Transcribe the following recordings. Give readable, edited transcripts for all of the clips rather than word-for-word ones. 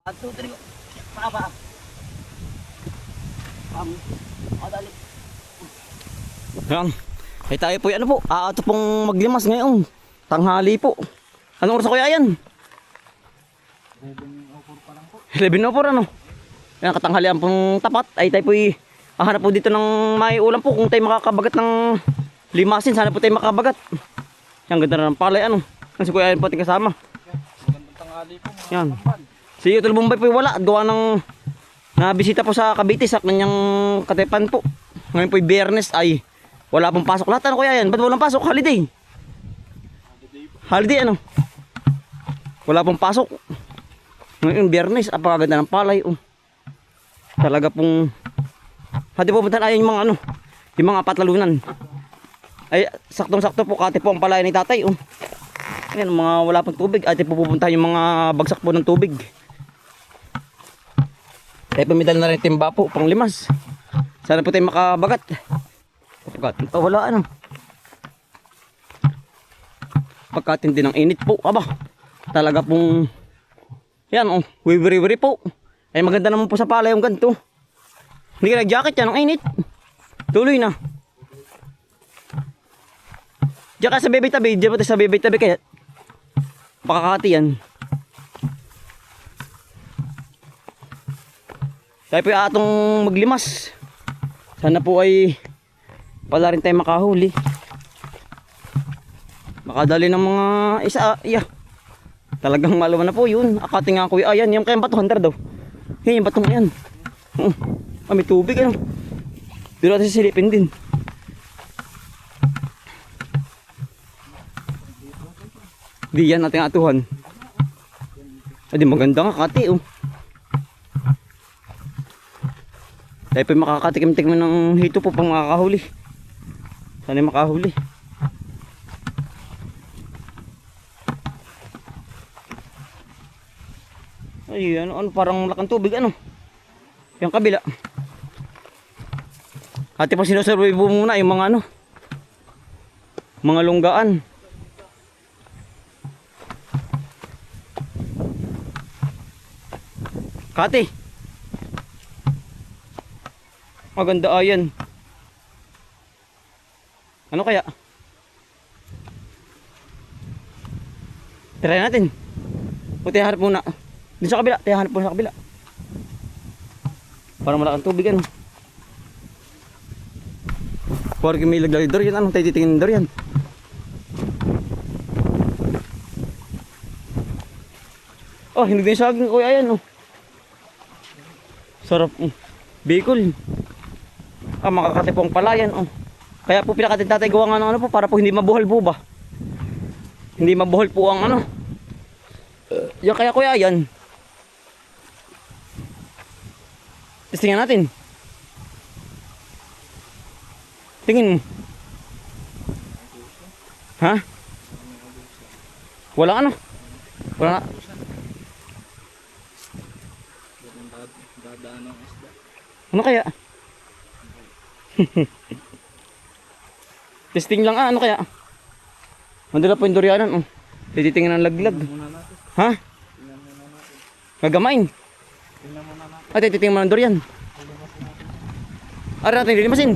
Satu, tiga, apa? Madali. Yan. Ay tayo po, ano po, ito pong maglimas ngayon. Tanghali po. Anong oras kuya yan? 11:04 ano? Yan, katanghalian pong tapat. Ay tayo po hahanap po dito ng may ulam po. Kung tayo makakabagat ng limasin, sana po tayo makabagat. Yan, ganda na ng palay ano. Yan si kuya yan po ating kasama. Magandang tanghali po. Yan. Si Utol Bombay po wala. Gawa ng nabisita po sa Cavite sa kanyang katepan po. Ngayon po Biyernes ay wala pong pasok. Lahat ano kuya yan? Ba't walang pasok? Holiday. Holiday ano? Wala pong pasok. Ngayon Biyernes, apakaganda ng palay. Talaga pong hati po puntan ay yung mga ano, yung mga patlalunan. Ay saktong-sakto po kati po ang palay ni tatay. Ayan, mga wala pong tubig. Ate po pupunta yung mga bagsak po ng tubig. Tayo pumidal na rin timba po, pang limas. Sana po tayo makabagat. Wala ano. Pagkatindi ng init po. Aba, talaga pong yan wibiri-wiri po. Ay maganda naman po sa palay yung ganito. Hindi ka nag-jacket yan, ang init. Tuloy na. Diyan ka sa bebe tabi, diyan po tayo sa bebe tabi kaya pakakati yan. Tayo po atong maglimas. Sana po ay pala rin tayo makahuli. Makadali ng mga isa. Yeah. Talagang malaman na po yun. Akati nga kuya. Ayan, yung kayang bato. Hunter daw. Yung batong yan. May tubig ano. Dito natin silipin din. Di yan ating atuhan. Ay di maganda nga kati Tayo po makakatikim-tikim ng hito po pang makakahuli. Sana makahuli. Ay ano parang lakang tubig ano. Yung kabila. Ate pa sinusurvey po muna yung mga ano. Mga lunggaan. Kati. Maganda ayan. Ano kaya? Try natin. O tiyahanap muna. Dito sa kabila. Tiyahanap muna sa kabila. Parang malakang tubig ano. Porque may laglagay durian. Anong tayo titingin ng durian? Oh, hindi din saging kuya ayan Sarap Bicol. Makakatipong palayan Kaya po pinakatin tatay gawa nga ng ano po para po hindi mabuhol po ba. Hindi mabuhol po ang ano. Yan kaya kuya yan. Testingan natin. Tingin mo. Ha? Wala ano? Wala. Ano kaya? Testing lang ano kaya? Mandala po yung durianan Tititingin ng laglag. Ha? Gagamain. At tititingin mo ng durian. Ara natin lilimasin.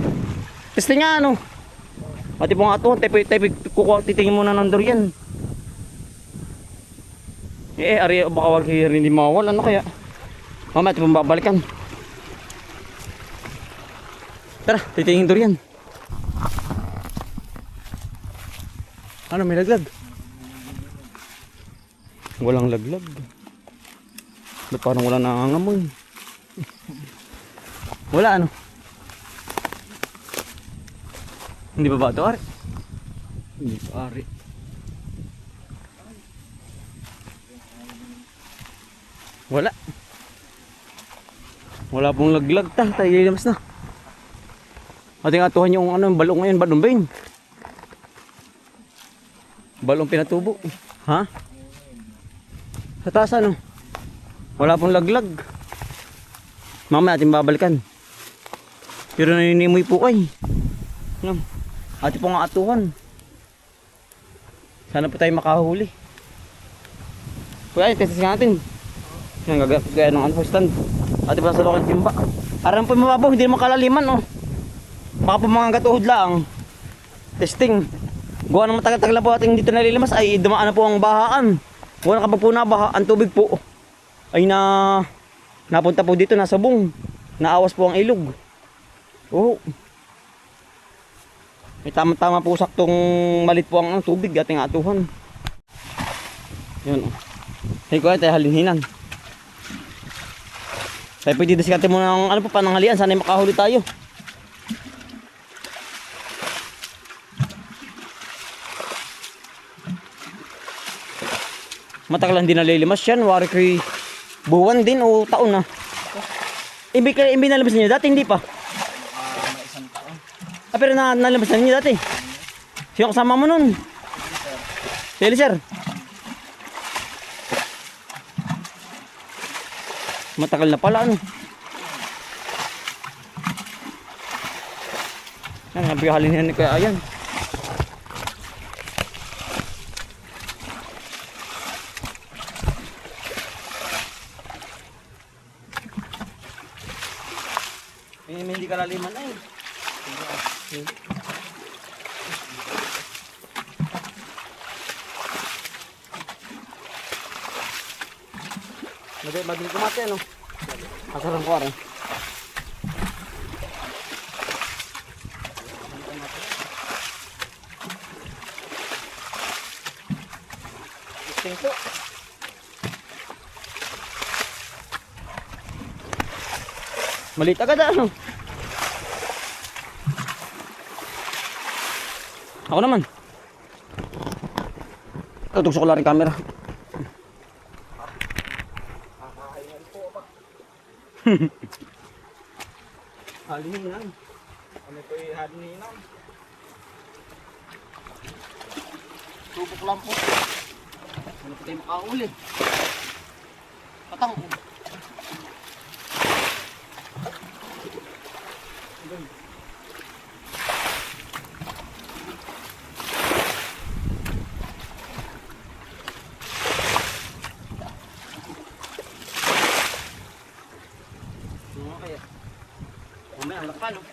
Testing nga ano. Pati po nga ito. Tayo titingin muna ng durian. Ari baka wag hindi mawal. Ano kaya? Mamaya ito pong babalikan. Tara, titingin durian. Ano, may laglag? Walang laglag. Parang wala nangangamoy. Wala ano? Hindi ba ba ito, Ari? Hindi pa, Ari. Wala. Wala pong laglag. Tayo lilamas na. Ating atuhan yung ano, balong ngayon. Balong ba yun? Balong pinatubo. Ha? Sa taas ano? Wala pong laglag. Mamaya ating babalikan. Pero naninimoy po ay. Ate po nga atuhan. Sana po tayo makahuli. Kuya, testing natin. Yan, gagaya ng ano po stand. Ate pa sa lokal timba. Aram po mababaw, hindi naman kalaliman oh. Baka po mga gatuhod lang. Testing. Gawa ng matagal-tagal na po ating dito nalilimas ay dumaan na po ang bahaan. Gawa na kapag po nabaha, ang tubig po ay napunta po dito, nasa bung. Naawas po ang ilog. Oh. May tama-tama po saktong malit po ang tubig ating atuhan. Yun oh. Hey, kuya, tayo halinhinan. Tayo pwede diskarte mo ng ano po, pananghalian. Sana makahuli tayo. Matagal lang din nalilimas yan. Wari ko'y buwan din o taon na. Ibig nalimas niyo dati, hindi pa. May isang taon. Ah, pero nalimas niyo dati. Sino kasama mo nun? Si Elisir. Matagal na pala ano. Yan, nabihalin yan ni Kuya Ayan. Hindi ka laliman ay. Madaling kumate ano. Asarang ko rin. Isting po. Maliit agad ano. Ako naman. Tutugso ko lang rin camera. Halinan. Ano po yung halinan? Subok lang po. Ano po tayo makauli? Patang. Mamaya ang lakpan, no?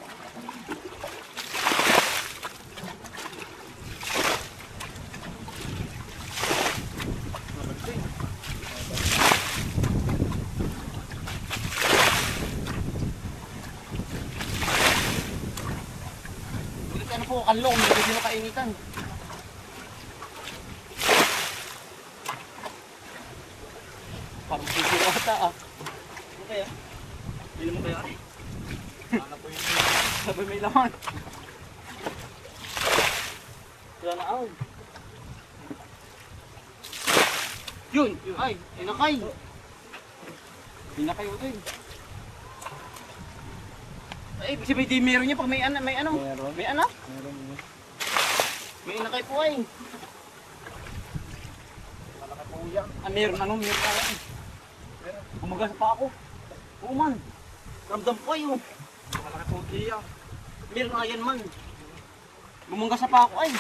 Bulit ano po, kanlong, hindi sino kainitan. Parang sisiro ata ah. Ano kaya? Hindi mo kaya eh. Sana po yun. Sabi may laman. Wala na aw. Yun! Ay! Inakay! Inakay ito yun. Ay, sabi di meron niya pag may ano? Meron. May anak? Meron yun. May inakay po ay. Malaki po yan. Ah, meron ano? Meron pa ay. Umagas pa ako. Oo man. Ramdam ko ay oh. Malaki po yan. Meron na yan man. Bumanggas pa ako ay.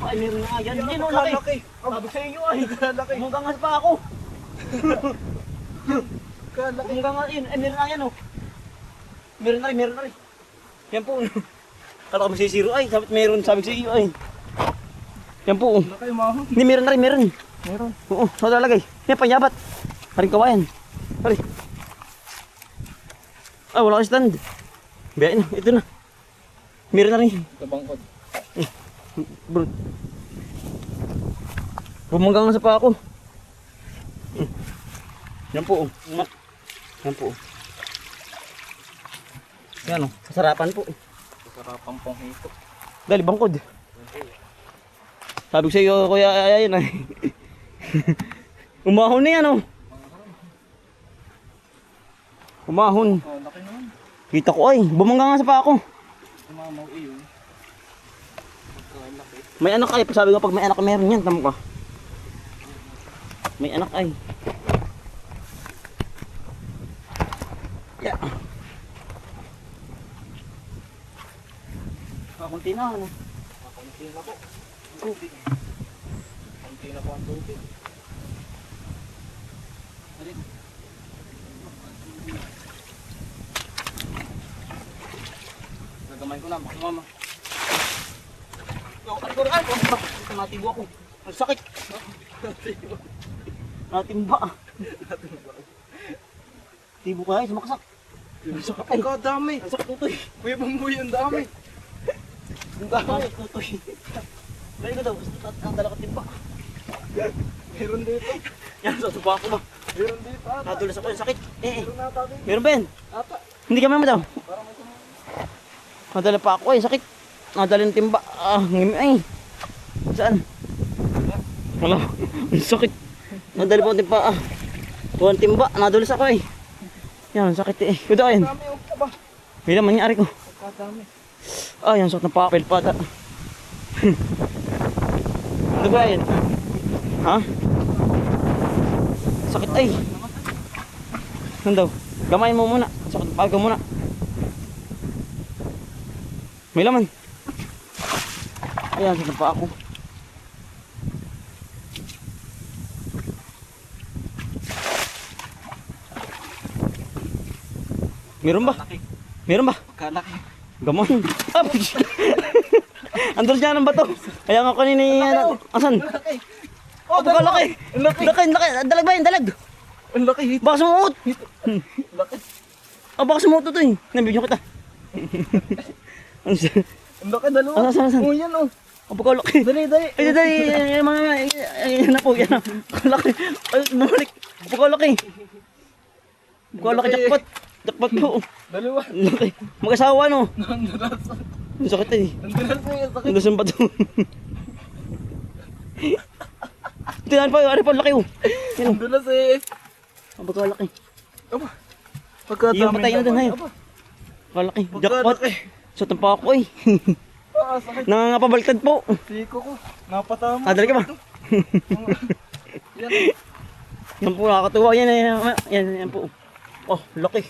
Ay, meron na yan. Yan o, laki. Sabi sa iyo ay. Bumanggas pa ako. Bumanggas yun. Ay, meron na yan o. Meron na rin. Yan po. Kala ko masisiro ay. Meron sabi sa iyo ay. Yan po. Laki mahon. Hindi, meron na rin. Meron. Oo, so talagay. Yan, panyabat. Paring kawayan. Pari. Ay, wala ka stand. Biyain na, ito na. Meron na rin. Ito bangkod. Bro. Bumanggang sa pa ako. Yan po. Yan po. Yan o, kasarapan po. Kasarapan pong hito. Dali, bangkod. Sabi ko sa iyo, kuya, ayun ay. Umahon na yan o. Umahon. Oh, laki naman. Kita ko ay, bumanggang sa pa ako. Umamaw iyon. Laki. May anak ay, sabi ko pag may anak meron yan, tamo ka. May anak ay. Yeah. Kakunti na ano. Kakunti na po. Tubig. Kakunti na po ang tubig. ko na, baka mama. Yo, ano rin? Ito natibo ako. Ang sakit. Natimba. Tibo ka ay, sumaksak. Ang sakit ay. Ang dami. Ang sakit tutoy. Kuya Bamboy, ang dami. Ang sakit tutoy. Dali ko daw, ang dala ka timba. Meron dito. Yan, sasuba ko ba? Meron dito ata. Nadulas ako, ang sakit. Meron ata dito. Meron ba yan? Ata. Hindi ka mama daw. Parang may sumunod. Nadala pa ako ay, sakit. Nadala ng timba. Ngimi ay. Saan? Wala, ang sakit. Nadala pa ang timba. Tuwan timba, nadulas ako ay. Yan, ang sakit eh. Kuda ayun. Dami oh. Aba. May laman niya, ari ko. Pagkadami. Ay, ang sakit ng papel pata. Ano ba yan? Ha? Sakit ay. Nandaw? Gamayin mo muna. Sakit ng papel muna. May laman. Ayan, sakit pa ako. Meron ba? Kalaki. Meron ba? Kalaki. Gamon. Andun siya ng bato. Kaya nga kanina yan. Asan? Kalaki. Oh, pagkalaki. Ang laki. Laki. Dalag ba yan? Dalag. Ang laki. Hito. Baka sumuot. Ang laki. Baka sumuot ito eh. Nabigyan kita. Ang laki dalawa. Asan? Oh, yan oh. Pagkalaki. Dali. Ay, dali. Yan na po. Yan na. Pagkalaki. Ay, bumalik. Pagkalaki. Pagkalaki. Jackpot. Jackpot po. Dalawa. Laki. Mag-asawa no. Nandulas. Ang sakit eh. Nandulas mo yung sakit. Ang lasang bato. Tingnan pa. Ari pa. Laki oh. Yan oh. Nandulas eh. Ang pagkalaki. Aba. Pagkadami. Yung patay na dun ngayon. Aba. Pagkalaki. Jackpot. Pagkalaki. Sa tampa ako eh. Sakit. Nangangapabaltad po. Siko ko. Napatama. Dali ka ba? Yan. Yan po, nakakatuwa. Yan po. Oh, laki.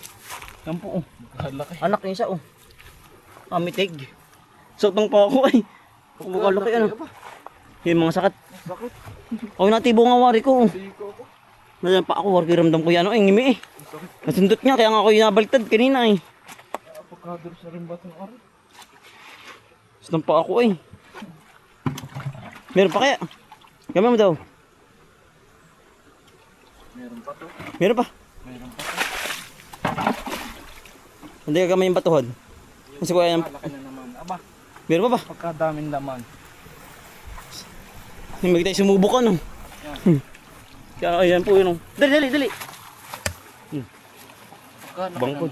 Yan po. Kalaki. Anak niya siya, oh. Mitig. Sotong pa ako, ay. Laki, ano. Yung mga sakat. Sakit. Oh, natibo nga wari ko. Siko ko. Nandiyan pa ako, wari ramdam ko yan, oh. Ngimi eh. Nasundot niya, kaya nga ako yung nabaltad kanina, eh. Pagkadur sa rin batong araw. Sotong pa ako, eh. Meron pa kaya? Gamay mo daw. Meron pa to. Meron pa. Meron pa to. Hindi ka gamay yung batuhod. Kasi kuya yan. Laki na naman. Aba. Meron pa ba? Pagkadaming laman. Hindi tayo sumubok ano. Kaya ayan po yun. Dali. Bangkod.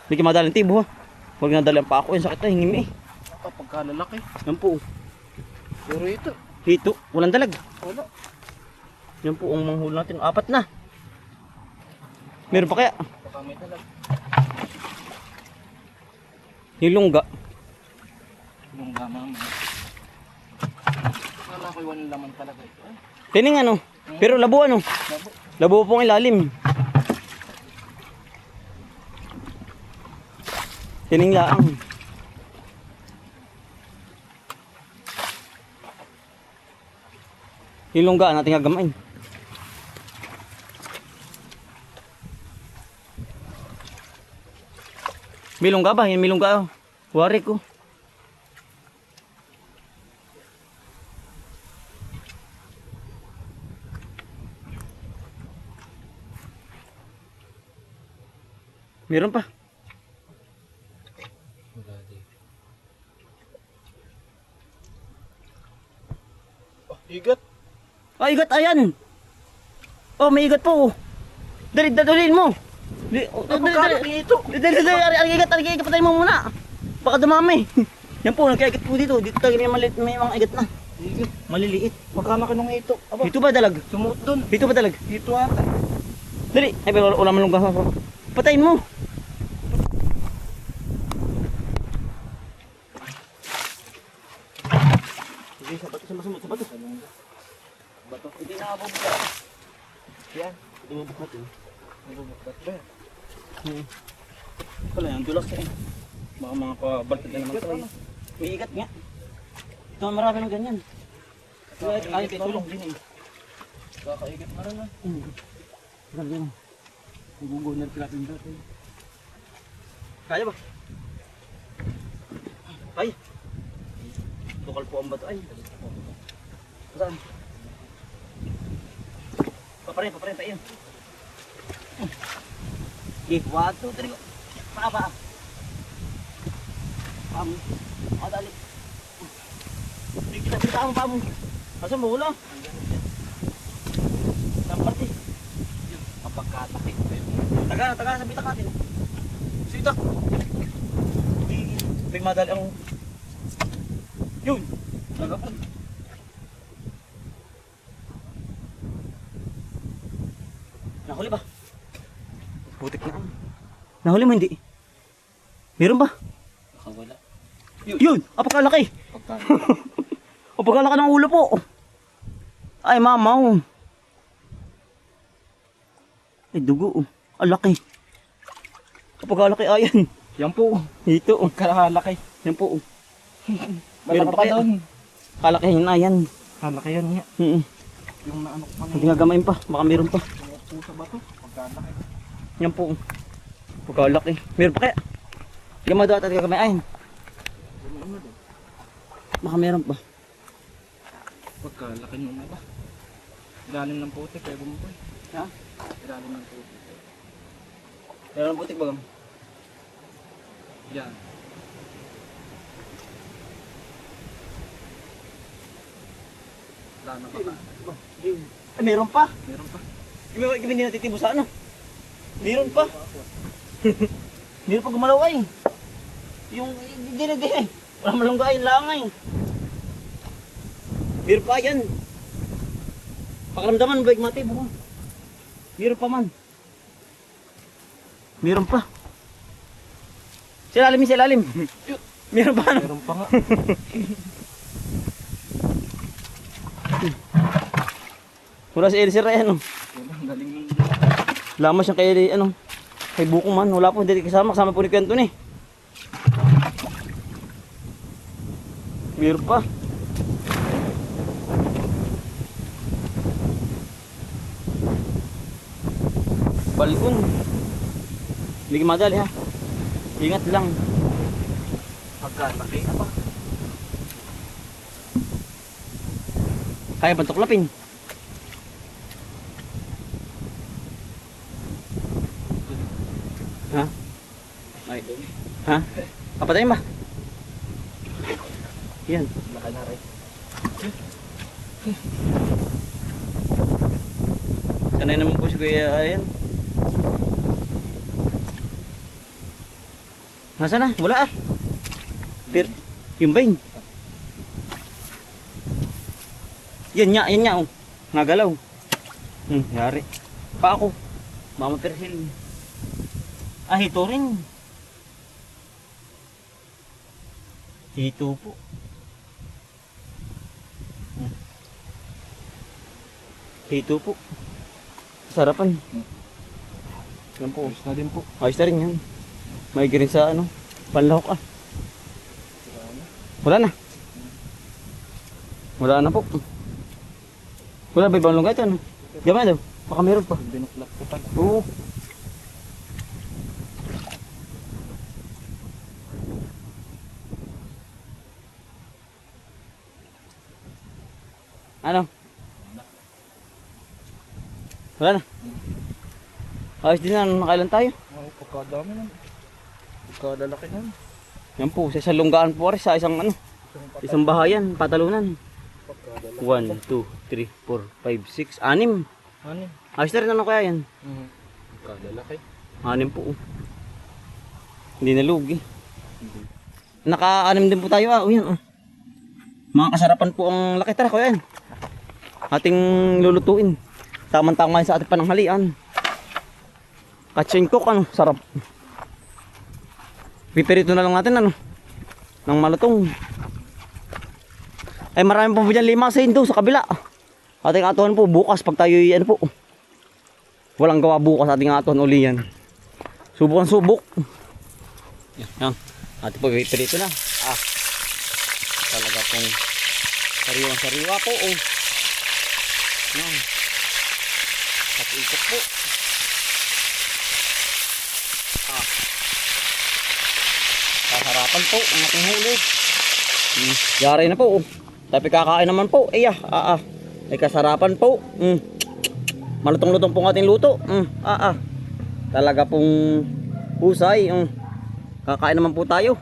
Hindi ka madaling tibo ha. Huwag nadalang pa ako. Yung sakit na hingimi eh. Pagkalalaki. Yan po. Pero ito. Hito. Walang dalag. Wala. Yan po ang manghul natin. 4 na. Meron pa kaya? Baka may talag. Yung lungga. Yung gamang. Kala ko yung laman talaga ito. Tining ano. Pero labo ano. Labo. Labo pong ilalim. Tining laang. Yung lungga natin gagamain. Milungga ba? Yan milungga. Wari ko. Meron pa. Oh, igat. Ah, igat, ayan. Oh, may igat po. Dalhin mo. Dali. Dali, igat, patay mo muna. Baka dumami. Yan po, nagkaigat po dito. Dito tayo may mga igat na. Igat. Maliliit. Magkalaki nung ito. Aba. Dito ba dalag? Sumuot dun. Dito ba dalag? Dito ata. Dali. Ay, pero wala man lungga. Patayin mo. Sige, sa bato. Bato. Hindi na abubuka. Yan. Ibubuklat eh. Nabubuklat ba yan? Wala yan, dulas eh. Baka mga kabaltad na naman ito. May igat nga. Ito marami ng ganyan. Ay, tulong din eh. Kakaigat na rin ah. Ganyan. Gugunan sila natin dati. Kaya ba? Ay. Tukal po ang bato. Ay. Saan? Paparin tayo. Okay, 1, 2, 3, go. Paa. Pamo. Dali. Kita mo, pamo. Asa mo, wala? Saan parte? Kapag katakit. Taga, sa bitak natin. Sitak. May madali ang... Yun. Tagapan. Nahuli ba? Putik na. Nahuli mo hindi? Meron ba? Nakawala. Yun! Apakalaki! Apakalaki ng ulo po! Ay mamaw! Ay dugo! Alaki! Apakalaki ayan! Yan po. Ito oh! Kalaki. Yan po oh! Meron pa kaya? doon. Kalakihin na yan! Kalaki yan nga. Yung naano ko Hindi nga gamayin pa, baka meron pa. Yung sa bato. Pagkalaki. Yan po. Pagkalaki. Meron pa kaya? Gamay daw at gagamayin. Baka meron pa. Pagkalaki nyo na ba? Ilalim ng puti kaya bumukoy. Ha? Ilalim ng puti. Meron putik ba? Yan. Wala na ba? Ay, meron pa. Meron pa. Hindi natitibo sa ano. Meron pa. Meron pa gumalaw ay. Yung hindi. Wala malunggayin lang ay. Meron pa yan. Pakaramdaman ba mati buko. Meron pa man. Meron pa. Silalim. Meron pa ano? Meron pa nga. Wala si Elsie Ray ano. Ang galing yung... Lamas yung kay ano. Kay Buko man. Wala po hindi kasama po ni Kwento ni. Meron pa. Balkon. Hindi ka madali ha. Ingat lang. Pagkalaki na ba? Kaya bang tuklapin? Ha? Ay, doon. Ha? Papatayin ba? Yan. Baka na rin. Sanay naman po si Kuya ayan. Nasaan na? Wala ah. Pero, yung bain. Yan nga oh. Nagalaw. Yari. Pa ako. Mama Persil. Ah, hito rin. Hito po. Hito po. Sarapan. Yan po. Ayos na din po. Ayos na rin yan. May rin sa ano. Panlahok ah. Wala na. Wala na po. Wala ba ibang lungga ito ano? Gamay daw. Baka meron pa. Binuklap ko pala. Oo. Ano? Wala na. Ayos din na. Nakailan tayo? Ay, pagkadami na. Pagkadalaki na. Yan po. Sa isang lunggaan po rin. Sa isang ano. Isang bahayan. Patalunan. 1, 2, 3, 4, 5, 6, 6. Ano? Ayos na rin ano kaya yan? Pagkadalaki. 6 po. Hindi nalugi. Naka-6 din po tayo ah. O yan oh. Mga kasarapan po ang laki. Tara kuya yan. Ating lulutuin. Tamang-tama sa ating pananghalian. Katsin cook ano. Sarap. Pipirito na lang natin ano. Nang malutong. Ay marami po dyan 5 sa Indo sa kabila. Ating atuhan po bukas pag tayo ano po. Walang gawa bukas ating atuhan uli yan. Subok ang subok. Yan. Ating po pipirito na. Ah. Talaga pong sariwa po oh. Yan. Pag-ikot po. Ah. kasarapan po ang ating huli. Yari na po. Tapi kakain naman po. Ay kasarapan po. Malutong-lutong po ang ating luto. Talaga pong husay. Kakain naman po tayo.